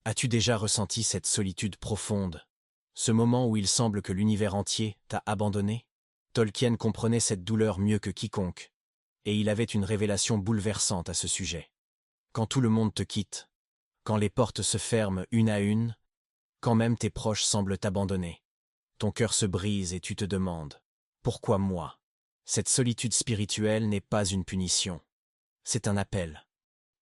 As-tu déjà ressenti cette solitude profonde? Ce moment où il semble que l'univers entier t'a abandonné? Tolkien comprenait cette douleur mieux que quiconque, et il avait une révélation bouleversante à ce sujet. Quand tout le monde te quitte, quand les portes se ferment une à une, quand même tes proches semblent t'abandonner, ton cœur se brise et tu te demandes « Pourquoi moi ?» Cette solitude spirituelle n'est pas une punition, c'est un appel.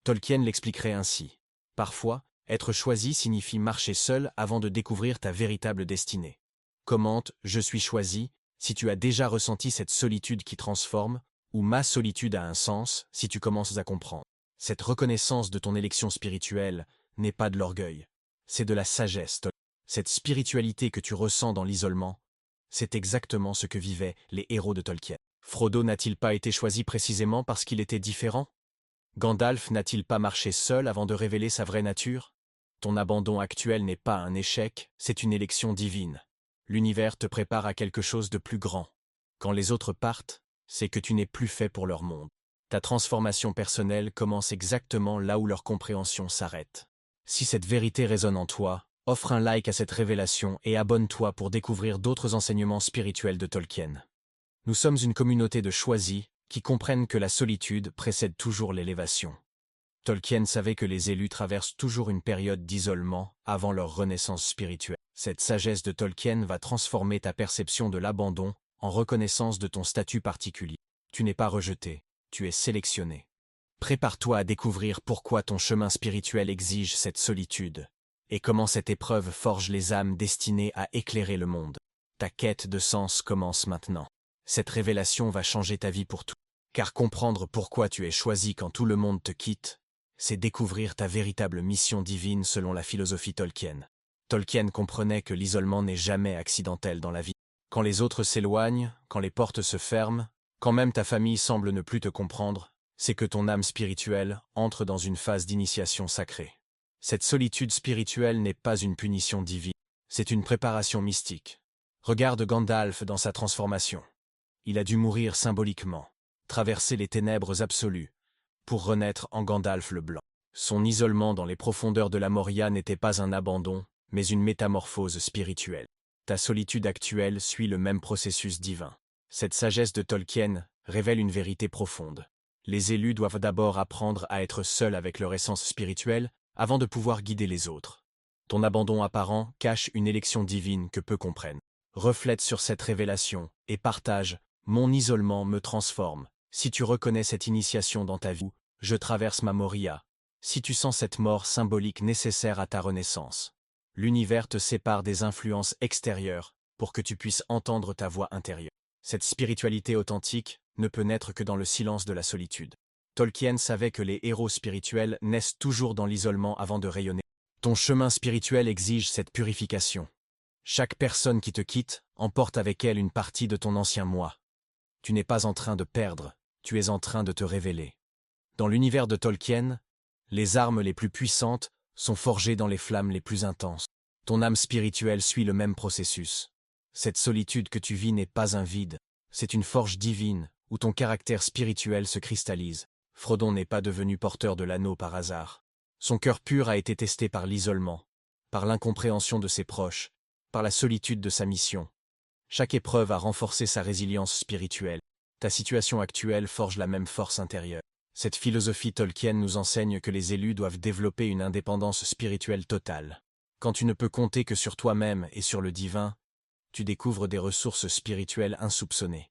Tolkien l'expliquerait ainsi. Parfois, être choisi signifie marcher seul avant de découvrir ta véritable destinée. Commente « Je suis choisi » si tu as déjà ressenti cette solitude qui transforme, ou ma solitude a un sens si tu commences à comprendre. Cette reconnaissance de ton élection spirituelle n'est pas de l'orgueil, c'est de la sagesse. Cette spiritualité que tu ressens dans l'isolement, c'est exactement ce que vivaient les héros de Tolkien. Frodo n'a-t-il pas été choisi précisément parce qu'il était différent? Gandalf n'a-t-il pas marché seul avant de révéler sa vraie nature? Ton abandon actuel n'est pas un échec, c'est une élection divine. L'univers te prépare à quelque chose de plus grand. Quand les autres partent, c'est que tu n'es plus fait pour leur monde. Ta transformation personnelle commence exactement là où leur compréhension s'arrête. Si cette vérité résonne en toi, offre un like à cette révélation et abonne-toi pour découvrir d'autres enseignements spirituels de Tolkien. Nous sommes une communauté de choisis qui comprennent que la solitude précède toujours l'élévation. Tolkien savait que les élus traversent toujours une période d'isolement avant leur renaissance spirituelle. Cette sagesse de Tolkien va transformer ta perception de l'abandon en reconnaissance de ton statut particulier. Tu n'es pas rejeté, tu es sélectionné. Prépare-toi à découvrir pourquoi ton chemin spirituel exige cette solitude, et comment cette épreuve forge les âmes destinées à éclairer le monde. Ta quête de sens commence maintenant. Cette révélation va changer ta vie pour tout. Car comprendre pourquoi tu es choisi quand tout le monde te quitte, c'est découvrir ta véritable mission divine selon la philosophie Tolkien. Tolkien comprenait que l'isolement n'est jamais accidentel dans la vie. Quand les autres s'éloignent, quand les portes se ferment, quand même ta famille semble ne plus te comprendre, c'est que ton âme spirituelle entre dans une phase d'initiation sacrée. Cette solitude spirituelle n'est pas une punition divine, c'est une préparation mystique. Regarde Gandalf dans sa transformation. Il a dû mourir symboliquement, traverser les ténèbres absolues, pour renaître en Gandalf le Blanc. Son isolement dans les profondeurs de la Moria n'était pas un abandon, mais une métamorphose spirituelle. Ta solitude actuelle suit le même processus divin. Cette sagesse de Tolkien révèle une vérité profonde. Les élus doivent d'abord apprendre à être seuls avec leur essence spirituelle avant de pouvoir guider les autres. Ton abandon apparent cache une élection divine que peu comprennent. Reflète sur cette révélation et partage « Mon isolement me transforme ». Si tu reconnais cette initiation dans ta vie, je traverse ma Moria. Si tu sens cette mort symbolique nécessaire à ta renaissance, l'univers te sépare des influences extérieures pour que tu puisses entendre ta voix intérieure. Cette spiritualité authentique ne peut naître que dans le silence de la solitude. Tolkien savait que les héros spirituels naissent toujours dans l'isolement avant de rayonner. Ton chemin spirituel exige cette purification. Chaque personne qui te quitte emporte avec elle une partie de ton ancien moi. Tu n'es pas en train de perdre, tu es en train de te révéler. Dans l'univers de Tolkien, les armes les plus puissantes sont forgées dans les flammes les plus intenses. Ton âme spirituelle suit le même processus. Cette solitude que tu vis n'est pas un vide, c'est une forge divine où ton caractère spirituel se cristallise. Frodon n'est pas devenu porteur de l'anneau par hasard. Son cœur pur a été testé par l'isolement, par l'incompréhension de ses proches, par la solitude de sa mission. Chaque épreuve a renforcé sa résilience spirituelle. Ta situation actuelle forge la même force intérieure. Cette philosophie Tolkien nous enseigne que les élus doivent développer une indépendance spirituelle totale. Quand tu ne peux compter que sur toi-même et sur le divin, tu découvres des ressources spirituelles insoupçonnées.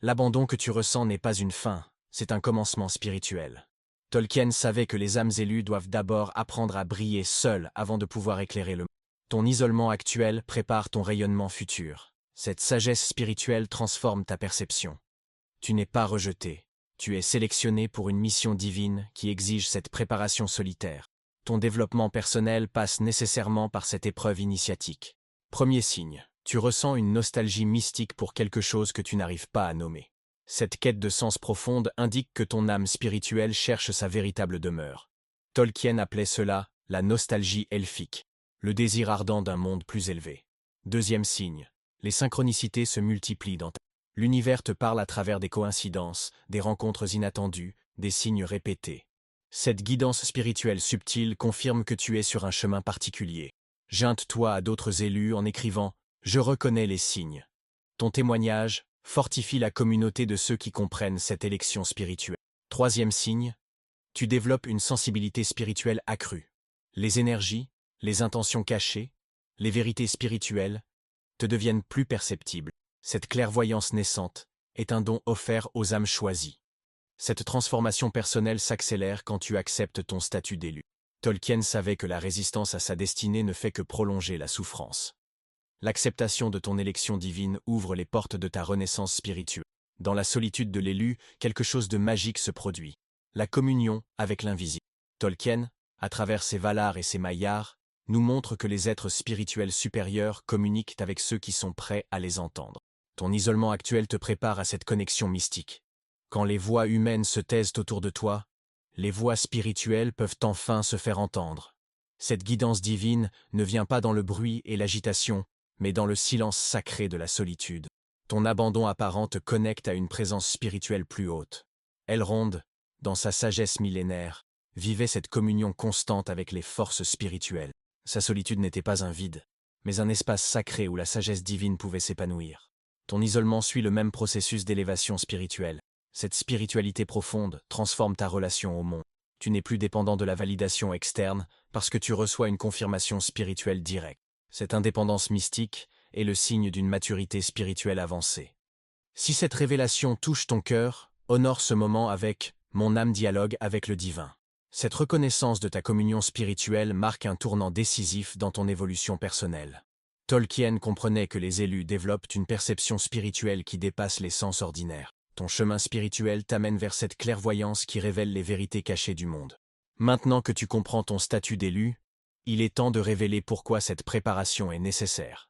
L'abandon que tu ressens n'est pas une fin, c'est un commencement spirituel. Tolkien savait que les âmes élues doivent d'abord apprendre à briller seules avant de pouvoir éclairer le monde. Ton isolement actuel prépare ton rayonnement futur. Cette sagesse spirituelle transforme ta perception. Tu n'es pas rejeté, tu es sélectionné pour une mission divine qui exige cette préparation solitaire. Ton développement personnel passe nécessairement par cette épreuve initiatique. Premier signe, tu ressens une nostalgie mystique pour quelque chose que tu n'arrives pas à nommer. Cette quête de sens profonde indique que ton âme spirituelle cherche sa véritable demeure. Tolkien appelait cela la nostalgie elfique, le désir ardent d'un monde plus élevé. Deuxième signe, les synchronicités se multiplient dans ta vie. L'univers te parle à travers des coïncidences, des rencontres inattendues, des signes répétés. Cette guidance spirituelle subtile confirme que tu es sur un chemin particulier. Joins-toi à d'autres élus en écrivant « Je reconnais les signes ». Ton témoignage fortifie la communauté de ceux qui comprennent cette élection spirituelle. Troisième signe, tu développes une sensibilité spirituelle accrue. Les énergies, les intentions cachées, les vérités spirituelles te deviennent plus perceptibles. Cette clairvoyance naissante est un don offert aux âmes choisies. Cette transformation personnelle s'accélère quand tu acceptes ton statut d'élu. Tolkien savait que la résistance à sa destinée ne fait que prolonger la souffrance. L'acceptation de ton élection divine ouvre les portes de ta renaissance spirituelle. Dans la solitude de l'élu, quelque chose de magique se produit. La communion avec l'invisible. Tolkien, à travers ses Valar et ses Maillards, nous montre que les êtres spirituels supérieurs communiquent avec ceux qui sont prêts à les entendre. Ton isolement actuel te prépare à cette connexion mystique. Quand les voix humaines se taisent autour de toi, les voix spirituelles peuvent enfin se faire entendre. Cette guidance divine ne vient pas dans le bruit et l'agitation, mais dans le silence sacré de la solitude. Ton abandon apparent te connecte à une présence spirituelle plus haute. Elrond, dans sa sagesse millénaire, vivait cette communion constante avec les forces spirituelles. Sa solitude n'était pas un vide, mais un espace sacré où la sagesse divine pouvait s'épanouir. Ton isolement suit le même processus d'élévation spirituelle. Cette spiritualité profonde transforme ta relation au monde. Tu n'es plus dépendant de la validation externe parce que tu reçois une confirmation spirituelle directe. Cette indépendance mystique est le signe d'une maturité spirituelle avancée. Si cette révélation touche ton cœur, honore ce moment avec « Mon âme dialogue avec le divin ». Cette reconnaissance de ta communion spirituelle marque un tournant décisif dans ton évolution personnelle. Tolkien comprenait que les élus développent une perception spirituelle qui dépasse les sens ordinaires. Ton chemin spirituel t'amène vers cette clairvoyance qui révèle les vérités cachées du monde. Maintenant que tu comprends ton statut d'élu, il est temps de révéler pourquoi cette préparation est nécessaire.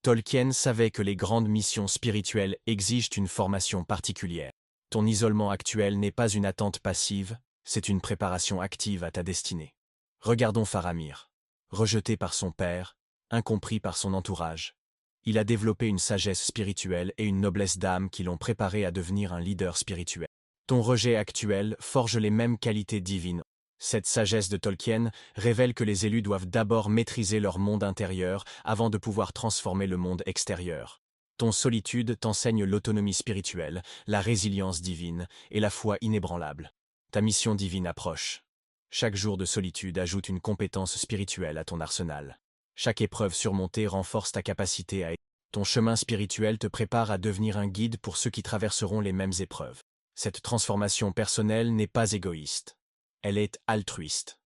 Tolkien savait que les grandes missions spirituelles exigent une formation particulière. Ton isolement actuel n'est pas une attente passive, c'est une préparation active à ta destinée. Regardons Faramir. Rejeté par son père, incompris par son entourage, il a développé une sagesse spirituelle et une noblesse d'âme qui l'ont préparé à devenir un leader spirituel. Ton rejet actuel forge les mêmes qualités divines. Cette sagesse de Tolkien révèle que les élus doivent d'abord maîtriser leur monde intérieur avant de pouvoir transformer le monde extérieur. Ton solitude t'enseigne l'autonomie spirituelle, la résilience divine et la foi inébranlable. Ta mission divine approche. Chaque jour de solitude ajoute une compétence spirituelle à ton arsenal. Chaque épreuve surmontée renforce ta capacité à aider. Ton chemin spirituel te prépare à devenir un guide pour ceux qui traverseront les mêmes épreuves. Cette transformation personnelle n'est pas égoïste. Elle est altruiste.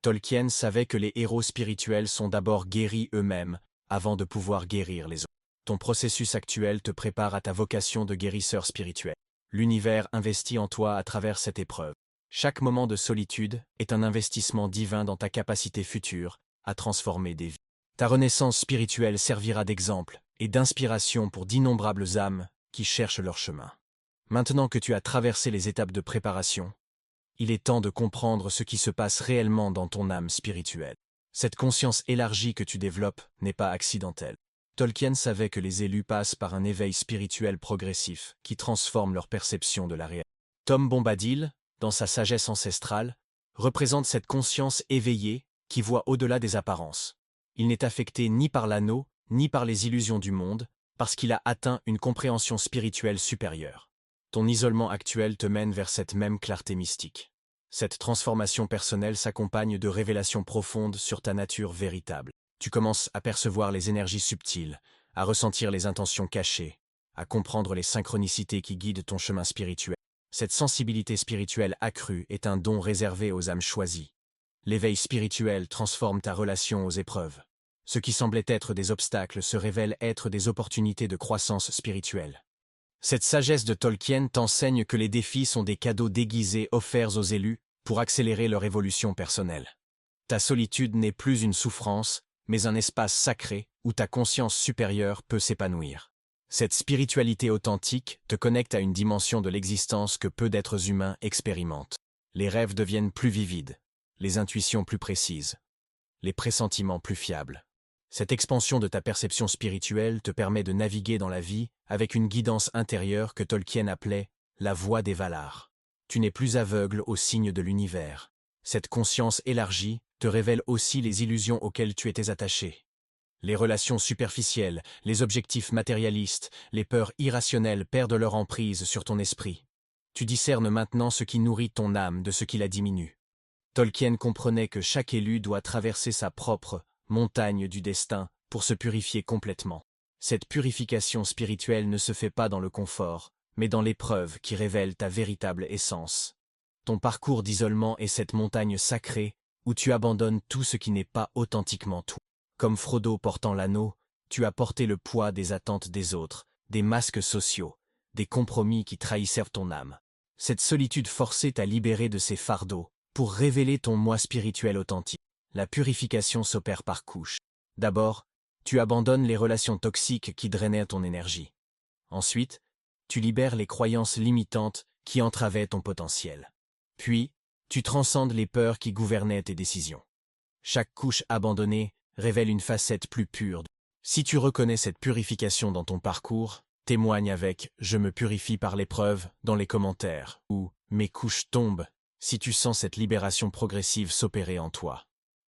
Tolkien savait que les héros spirituels sont d'abord guéris eux-mêmes, avant de pouvoir guérir les autres. Ton processus actuel te prépare à ta vocation de guérisseur spirituel. L'univers investit en toi à travers cette épreuve. Chaque moment de solitude est un investissement divin dans ta capacité future à transformer des vies. Ta renaissance spirituelle servira d'exemple et d'inspiration pour d'innombrables âmes qui cherchent leur chemin. Maintenant que tu as traversé les étapes de préparation, il est temps de comprendre ce qui se passe réellement dans ton âme spirituelle. Cette conscience élargie que tu développes n'est pas accidentelle. Tolkien savait que les élus passent par un éveil spirituel progressif qui transforme leur perception de la réalité. Tom Bombadil, dans sa sagesse ancestrale, représente cette conscience éveillée qui voit au-delà des apparences. Il n'est affecté ni par l'anneau, ni par les illusions du monde, parce qu'il a atteint une compréhension spirituelle supérieure. Ton isolement actuel te mène vers cette même clarté mystique. Cette transformation personnelle s'accompagne de révélations profondes sur ta nature véritable. Tu commences à percevoir les énergies subtiles, à ressentir les intentions cachées, à comprendre les synchronicités qui guident ton chemin spirituel. Cette sensibilité spirituelle accrue est un don réservé aux âmes choisies. L'éveil spirituel transforme ta relation aux épreuves. Ce qui semblait être des obstacles se révèle être des opportunités de croissance spirituelle. Cette sagesse de Tolkien t'enseigne que les défis sont des cadeaux déguisés offerts aux élus pour accélérer leur évolution personnelle. Ta solitude n'est plus une souffrance, mais un espace sacré où ta conscience supérieure peut s'épanouir. Cette spiritualité authentique te connecte à une dimension de l'existence que peu d'êtres humains expérimentent. Les rêves deviennent plus vivides, les intuitions plus précises, les pressentiments plus fiables. Cette expansion de ta perception spirituelle te permet de naviguer dans la vie avec une guidance intérieure que Tolkien appelait « la voie des Valar ». Tu n'es plus aveugle aux signes de l'univers. Cette conscience élargie te révèle aussi les illusions auxquelles tu étais attaché. Les relations superficielles, les objectifs matérialistes, les peurs irrationnelles perdent leur emprise sur ton esprit. Tu discernes maintenant ce qui nourrit ton âme de ce qui la diminue. Tolkien comprenait que chaque élu doit traverser sa propre montagne du destin pour se purifier complètement. Cette purification spirituelle ne se fait pas dans le confort, mais dans l'épreuve qui révèle ta véritable essence. Ton parcours d'isolement est cette montagne sacrée où tu abandonnes tout ce qui n'est pas authentiquement toi. Comme Frodo portant l'anneau, tu as porté le poids des attentes des autres, des masques sociaux, des compromis qui trahissèrent ton âme. Cette solitude forcée t'a libéré de ces fardeaux pour révéler ton moi spirituel authentique. La purification s'opère par couches. D'abord, tu abandonnes les relations toxiques qui drainaient ton énergie. Ensuite, tu libères les croyances limitantes qui entravaient ton potentiel. Puis, tu transcendes les peurs qui gouvernaient tes décisions. Chaque couche abandonnée révèle une facette plus pure. Si tu reconnais cette purification dans ton parcours, témoigne avec « Je me purifie par l'épreuve » dans les commentaires ou « Mes couches tombent » si tu sens cette libération progressive s'opérer en toi.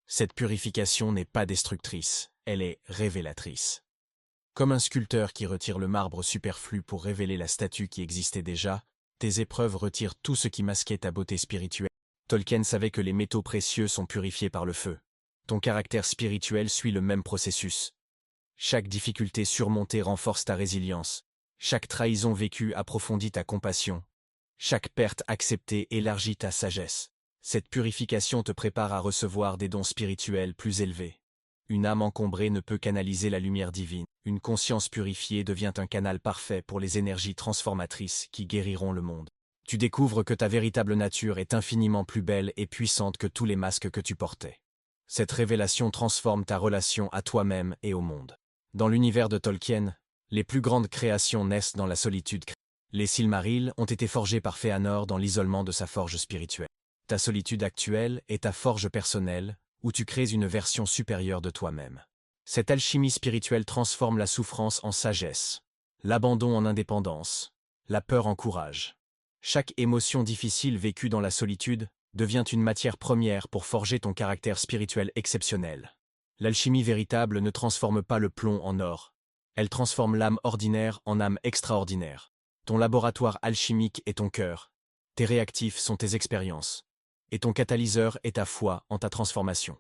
Cette purification n'est pas destructrice, elle est révélatrice. Comme un sculpteur qui retire le marbre superflu pour révéler la statue qui existait déjà, tes épreuves retirent tout ce qui masquait ta beauté spirituelle. Tolkien savait que les métaux précieux sont purifiés par le feu. Ton caractère spirituel suit le même processus. Chaque difficulté surmontée renforce ta résilience. Chaque trahison vécue approfondit ta compassion. Chaque perte acceptée élargit ta sagesse. Cette purification te prépare à recevoir des dons spirituels plus élevés. Une âme encombrée ne peut canaliser la lumière divine. Une conscience purifiée devient un canal parfait pour les énergies transformatrices qui guériront le monde. Tu découvres que ta véritable nature est infiniment plus belle et puissante que tous les masques que tu portais. Cette révélation transforme ta relation à toi-même et au monde. Dans l'univers de Tolkien, les plus grandes créations naissent dans la solitude. Les Silmarils ont été forgés par Fëanor dans l'isolement de sa forge spirituelle. Ta solitude actuelle est ta forge personnelle, où tu crées une version supérieure de toi-même. Cette alchimie spirituelle transforme la souffrance en sagesse, l'abandon en indépendance, la peur en courage. Chaque émotion difficile vécue dans la solitude devient une matière première pour forger ton caractère spirituel exceptionnel. L'alchimie véritable ne transforme pas le plomb en or. Elle transforme l'âme ordinaire en âme extraordinaire. Ton laboratoire alchimique est ton cœur. Tes réactifs sont tes expériences. Et ton catalyseur est ta foi en ta transformation.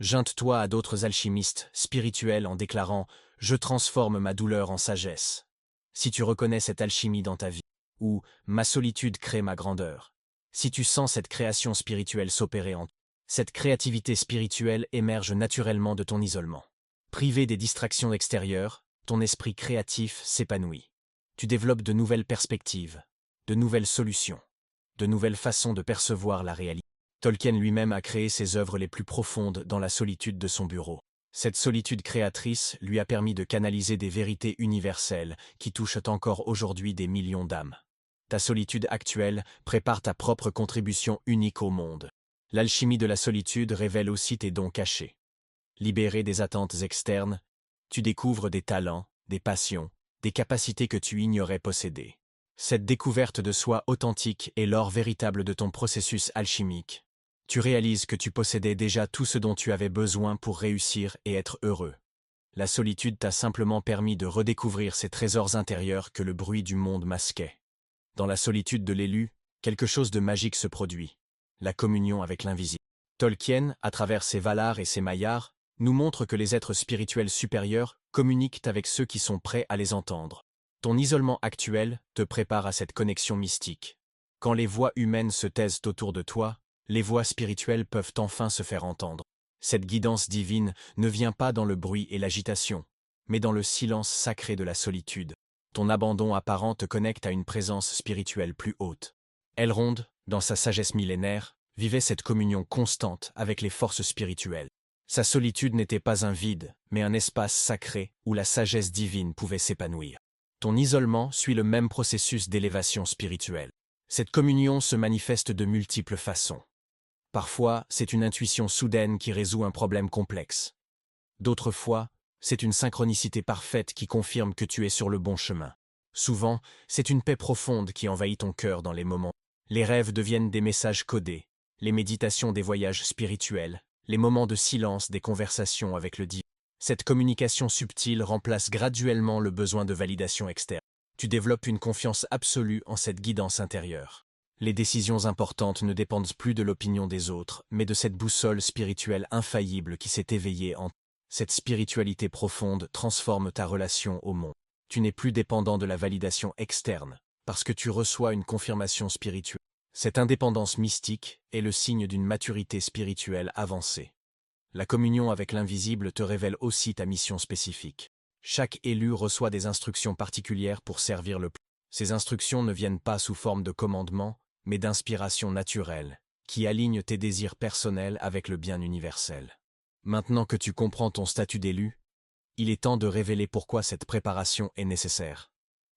Joins-toi à d'autres alchimistes spirituels en déclarant « Je transforme ma douleur en sagesse ». Si tu reconnais cette alchimie dans ta vie, ou « Ma solitude crée ma grandeur ». Si tu sens cette création spirituelle s'opérer en toi, cette créativité spirituelle émerge naturellement de ton isolement. Privé des distractions extérieures, ton esprit créatif s'épanouit. Tu développes de nouvelles perspectives, de nouvelles solutions, de nouvelles façons de percevoir la réalité. Tolkien lui-même a créé ses œuvres les plus profondes dans la solitude de son bureau. Cette solitude créatrice lui a permis de canaliser des vérités universelles qui touchent encore aujourd'hui des millions d'âmes. Ta solitude actuelle prépare ta propre contribution unique au monde. L'alchimie de la solitude révèle aussi tes dons cachés. Libéré des attentes externes, tu découvres des talents, des passions, des capacités que tu ignorais posséder. Cette découverte de soi authentique est l'or véritable de ton processus alchimique. Tu réalises que tu possédais déjà tout ce dont tu avais besoin pour réussir et être heureux. La solitude t'a simplement permis de redécouvrir ces trésors intérieurs que le bruit du monde masquait. Dans la solitude de l'élu, quelque chose de magique se produit. La communion avec l'invisible. Tolkien, à travers ses Valar et ses Maillards, nous montre que les êtres spirituels supérieurs communiquent avec ceux qui sont prêts à les entendre. Ton isolement actuel te prépare à cette connexion mystique. Quand les voix humaines se taisent autour de toi, les voix spirituelles peuvent enfin se faire entendre. Cette guidance divine ne vient pas dans le bruit et l'agitation, mais dans le silence sacré de la solitude. Ton abandon apparent te connecte à une présence spirituelle plus haute. Elrond, dans sa sagesse millénaire, vivait cette communion constante avec les forces spirituelles. Sa solitude n'était pas un vide, mais un espace sacré où la sagesse divine pouvait s'épanouir. Ton isolement suit le même processus d'élévation spirituelle. Cette communion se manifeste de multiples façons. Parfois, c'est une intuition soudaine qui résout un problème complexe. D'autres fois, c'est une synchronicité parfaite qui confirme que tu es sur le bon chemin. Souvent, c'est une paix profonde qui envahit ton cœur dans les moments. Les rêves deviennent des messages codés. les méditations des voyages spirituels, les moments de silence des conversations avec le divin. Cette communication subtile remplace graduellement le besoin de validation externe. Tu développes une confiance absolue en cette guidance intérieure. Les décisions importantes ne dépendent plus de l'opinion des autres, mais de cette boussole spirituelle infaillible qui s'est éveillée en toi. Cette spiritualité profonde transforme ta relation au monde. Tu n'es plus dépendant de la validation externe, parce que tu reçois une confirmation spirituelle. Cette indépendance mystique est le signe d'une maturité spirituelle avancée. La communion avec l'invisible te révèle aussi ta mission spécifique. Chaque élu reçoit des instructions particulières pour servir le peuple. Ces instructions ne viennent pas sous forme de commandements, mais d'inspiration naturelle, qui aligne tes désirs personnels avec le bien universel. Maintenant que tu comprends ton statut d'élu, il est temps de révéler pourquoi cette préparation est nécessaire.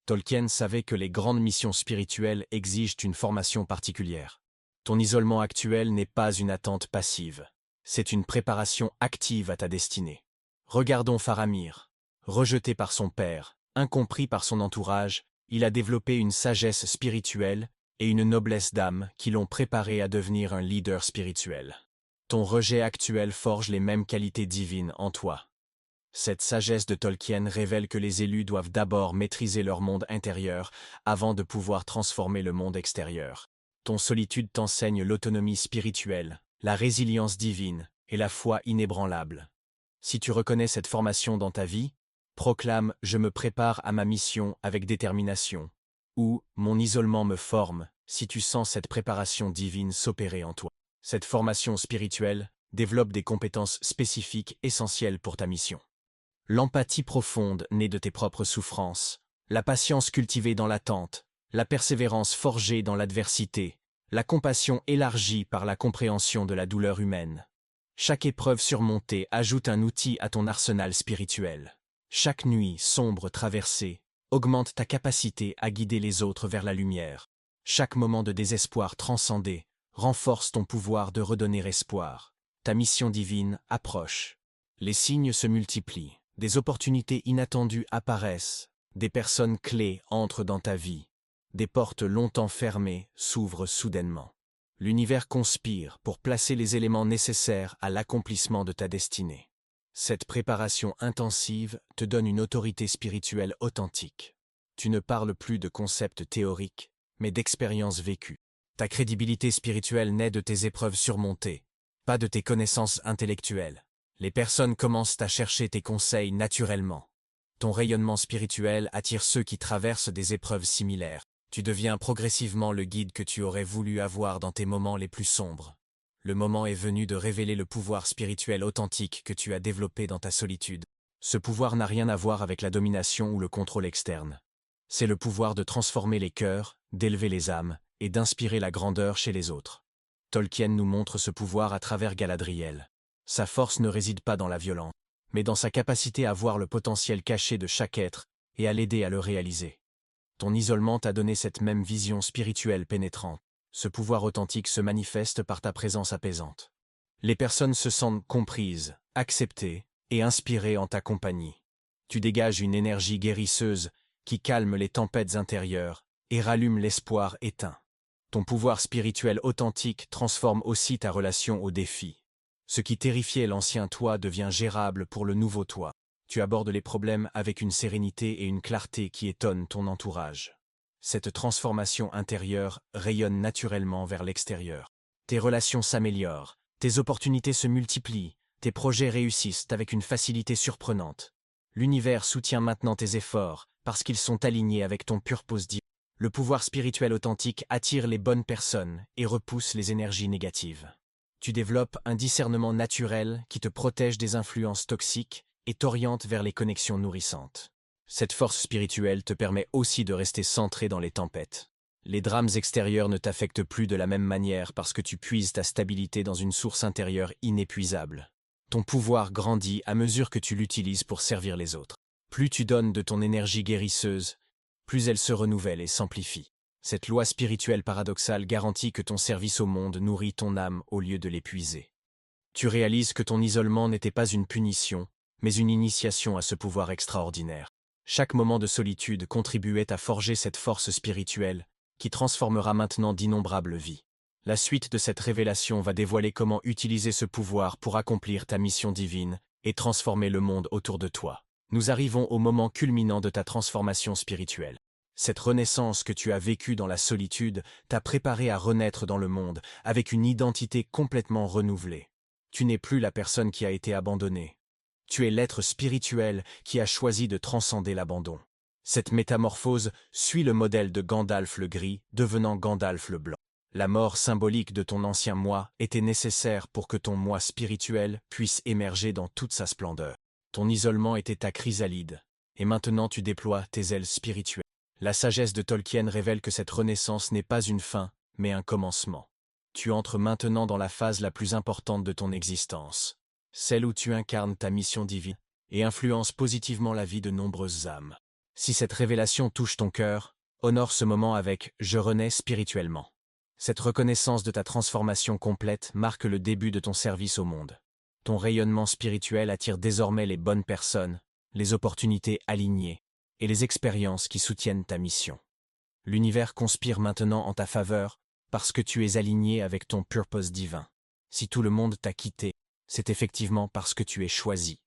Tolkien savait que les grandes missions spirituelles exigent une formation particulière. Ton isolement actuel n'est pas une attente passive, c'est une préparation active à ta destinée. Regardons Faramir. Rejeté par son père, incompris par son entourage, il a développé une sagesse spirituelle et une noblesse d'âme qui l'ont préparé à devenir un leader spirituel. Ton rejet actuel forge les mêmes qualités divines en toi. Cette sagesse de Tolkien révèle que les élus doivent d'abord maîtriser leur monde intérieur avant de pouvoir transformer le monde extérieur. Ton solitude t'enseigne l'autonomie spirituelle, la résilience divine et la foi inébranlable. Si tu reconnais cette formation dans ta vie, proclame « Je me prépare à ma mission avec détermination » ou « Mon isolement me forme » si tu sens cette préparation divine s'opérer en toi. Cette formation spirituelle développe des compétences spécifiques essentielles pour ta mission. L'empathie profonde née de tes propres souffrances, la patience cultivée dans l'attente, la persévérance forgée dans l'adversité, la compassion élargie par la compréhension de la douleur humaine. Chaque épreuve surmontée ajoute un outil à ton arsenal spirituel. Chaque nuit sombre traversée augmente ta capacité à guider les autres vers la lumière. Chaque moment de désespoir transcendé renforce ton pouvoir de redonner espoir. Ta mission divine approche. Les signes se multiplient, des opportunités inattendues apparaissent, des personnes clés entrent dans ta vie, des portes longtemps fermées s'ouvrent soudainement. L'univers conspire pour placer les éléments nécessaires à l'accomplissement de ta destinée. Cette préparation intensive te donne une autorité spirituelle authentique. Tu ne parles plus de concepts théoriques, mais d'expériences vécues. Ta crédibilité spirituelle naît de tes épreuves surmontées, pas de tes connaissances intellectuelles. Les personnes commencent à chercher tes conseils naturellement. Ton rayonnement spirituel attire ceux qui traversent des épreuves similaires. Tu deviens progressivement le guide que tu aurais voulu avoir dans tes moments les plus sombres. Le moment est venu de révéler le pouvoir spirituel authentique que tu as développé dans ta solitude. Ce pouvoir n'a rien à voir avec la domination ou le contrôle externe. C'est le pouvoir de transformer les cœurs, d'élever les âmes et d'inspirer la grandeur chez les autres. Tolkien nous montre ce pouvoir à travers Galadriel. Sa force ne réside pas dans la violence, mais dans sa capacité à voir le potentiel caché de chaque être et à l'aider à le réaliser. Ton isolement t'a donné cette même vision spirituelle pénétrante. Ce pouvoir authentique se manifeste par ta présence apaisante. Les personnes se sentent comprises, acceptées et inspirées en ta compagnie. Tu dégages une énergie guérisseuse qui calme les tempêtes intérieures et rallume l'espoir éteint. Ton pouvoir spirituel authentique transforme aussi ta relation aux défis. Ce qui terrifiait l'ancien toi devient gérable pour le nouveau toi. Tu abordes les problèmes avec une sérénité et une clarté qui étonnent ton entourage. Cette transformation intérieure rayonne naturellement vers l'extérieur. Tes relations s'améliorent, tes opportunités se multiplient, tes projets réussissent avec une facilité surprenante. L'univers soutient maintenant tes efforts parce qu'ils sont alignés avec ton purpose divin. Le pouvoir spirituel authentique attire les bonnes personnes et repousse les énergies négatives. Tu développes un discernement naturel qui te protège des influences toxiques et t'oriente vers les connexions nourrissantes. Cette force spirituelle te permet aussi de rester centré dans les tempêtes. Les drames extérieurs ne t'affectent plus de la même manière parce que tu puises ta stabilité dans une source intérieure inépuisable. Ton pouvoir grandit à mesure que tu l'utilises pour servir les autres. Plus tu donnes de ton énergie guérisseuse, plus elle se renouvelle et s'amplifie. Cette loi spirituelle paradoxale garantit que ton service au monde nourrit ton âme au lieu de l'épuiser. Tu réalises que ton isolement n'était pas une punition, mais une initiation à ce pouvoir extraordinaire. Chaque moment de solitude contribuait à forger cette force spirituelle qui transformera maintenant d'innombrables vies. La suite de cette révélation va dévoiler comment utiliser ce pouvoir pour accomplir ta mission divine et transformer le monde autour de toi. Nous arrivons au moment culminant de ta transformation spirituelle. Cette renaissance que tu as vécue dans la solitude t'a préparé à renaître dans le monde avec une identité complètement renouvelée. Tu n'es plus la personne qui a été abandonnée. Tu es l'être spirituel qui a choisi de transcender l'abandon. Cette métamorphose suit le modèle de Gandalf le Gris, devenant Gandalf le Blanc. La mort symbolique de ton ancien moi était nécessaire pour que ton moi spirituel puisse émerger dans toute sa splendeur. Ton isolement était ta chrysalide, et maintenant tu déploies tes ailes spirituelles. La sagesse de Tolkien révèle que cette renaissance n'est pas une fin, mais un commencement. Tu entres maintenant dans la phase la plus importante de ton existence, celle où tu incarnes ta mission divine et influences positivement la vie de nombreuses âmes. Si cette révélation touche ton cœur, honore ce moment avec « Je renais spirituellement ». Cette reconnaissance de ta transformation complète marque le début de ton service au monde. Ton rayonnement spirituel attire désormais les bonnes personnes, les opportunités alignées et les expériences qui soutiennent ta mission. L'univers conspire maintenant en ta faveur parce que tu es aligné avec ton purpose divin. Si tout le monde t'a quitté, c'est effectivement parce que tu es choisi.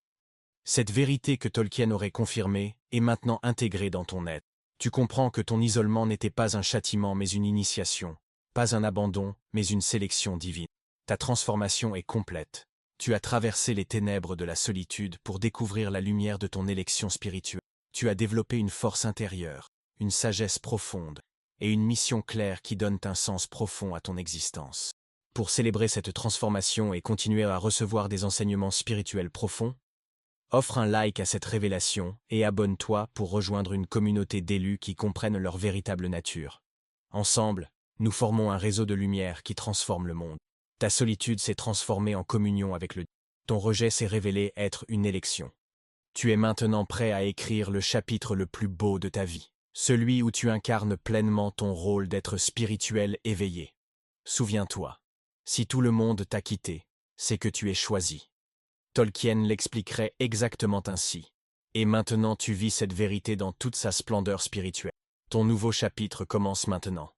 Cette vérité que Tolkien aurait confirmée est maintenant intégrée dans ton être. Tu comprends que ton isolement n'était pas un châtiment mais une initiation. Pas un abandon, mais une sélection divine. Ta transformation est complète. Tu as traversé les ténèbres de la solitude pour découvrir la lumière de ton élection spirituelle. Tu as développé une force intérieure, une sagesse profonde et une mission claire qui donnent un sens profond à ton existence. Pour célébrer cette transformation et continuer à recevoir des enseignements spirituels profonds, offre un like à cette révélation et abonne-toi pour rejoindre une communauté d'élus qui comprennent leur véritable nature. Ensemble, nous formons un réseau de lumière qui transforme le monde. Ta solitude s'est transformée en communion avec le Dieu. Ton rejet s'est révélé être une élection. Tu es maintenant prêt à écrire le chapitre le plus beau de ta vie, celui où tu incarnes pleinement ton rôle d'être spirituel éveillé. Souviens-toi, si tout le monde t'a quitté, c'est que tu es choisi. Tolkien l'expliquerait exactement ainsi. Et maintenant tu vis cette vérité dans toute sa splendeur spirituelle. Ton nouveau chapitre commence maintenant.